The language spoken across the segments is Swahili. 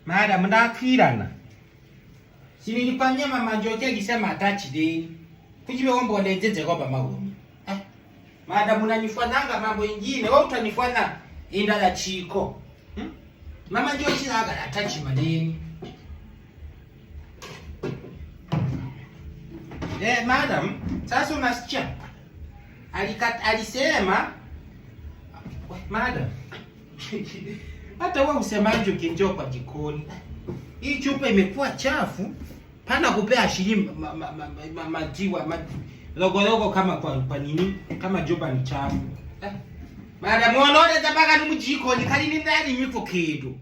Madam ndakwirana. Sinilipanya mama Njoki akisema atachi deni. Kujibe ombo ndezeze kwa bamagomi. Madam unanifananga mambo mengine, wewe utanifanya indala chiko. Mama Njoki aga atachi madeni. Madam, sasa unasikia? Alisema madam. Hata wewe usema Njoki njoo kwa jikoni. Hii chupa imekuwa chafu. Pana kupea shilingi majiwa logo kama nini? Kama juba ni chafu. Madam unaona tabaka ni mjikoni kali ni ndani nyiko kido.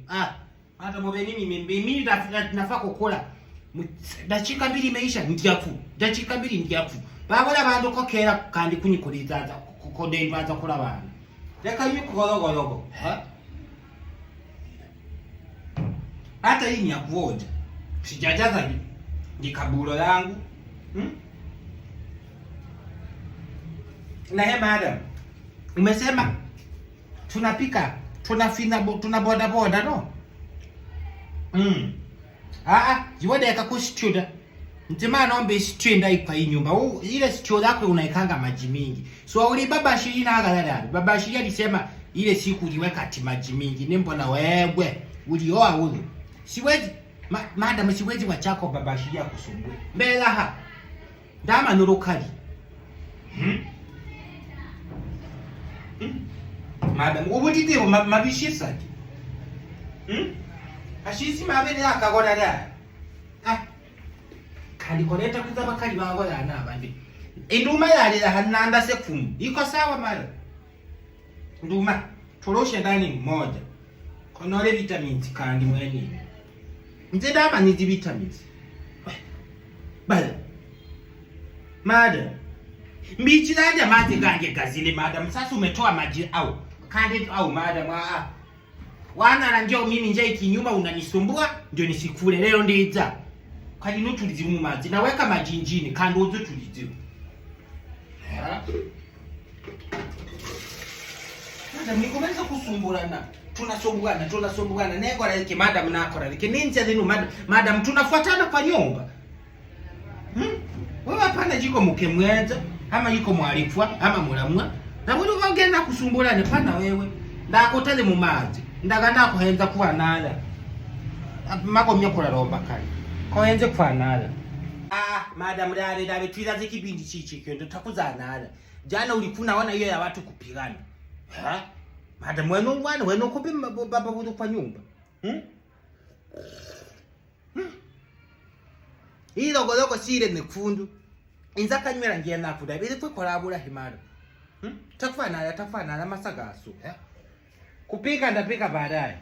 Hata mbe mimi nafaa kukula. Dakika 2 imeisha ndiyafu. Dakika 2 ndiyafu. Bagola bandu kokera kandi kunyikurizaza kukodeni baza kula bana. Reka yuko logo. Hata hii ni ya kuoja. Sijajaza ni kabulo langu. Na madam, umesema tunapika, tuna boda no? Jiwada yakakushtuda. Mtima naombe stew ndaipa hii nyumba. Ile stew yako unaikanga maji mingi. So uli baba shiri na agalala. Baba shiri alisema ile siku uliweka ati maji mingi. Nembo na wewe ulioa ule. Siwezi madam siwezi wachako baba shiri kusumbua. Mbela ha. Ndama nurukali. Madam ubudide mabishisa. Ashisi mabele akagona da. Kandi koleta kuza bakali bango yana abandi. Induma yale hananda sekumu. Iko sawa mara. Nduma toroshe ndani mmoja. Konole vitamins kandi mweni. Nzedama ni vitamins. Bala. Madam. Mbichi nanja mate gange gazile madam. Sasa umetoa maji au. Kandi au madam wana na njoo mimi nje ikinyuma unanisumbua ndio nisikule leo ndiza. Kali nutulizimu maji. Naweka maji njini kandi uzo tulizimu. Madam nikomeza kusumbulana. Tunasumbuana. Nego la yake madam nakora. Like ninja zenu madam tunafuatana kwa nyumba. Wewe hapana jiko mke mwenza ama yiko mwalifwa ama mulamwa. Na wewe ungenda kusumbulana pana wewe. Ndakotale mu maji. Ndaganda kuhenza kuwa nala. Mako myakora romba kali. Kohenze kuwa nala. Madam dale twiza zikibindi chichi kyo ndo takuzanala. Jana ulifuna wana hiyo ya watu kupigana. Madam wenu kupi baba budu kwa nyumba. Hii logo sire nekundu. Inzaka nywera ngiye nakuda. Bile kwe kolabula himara. Takufana masagasu. Kupika ndapika baadaye.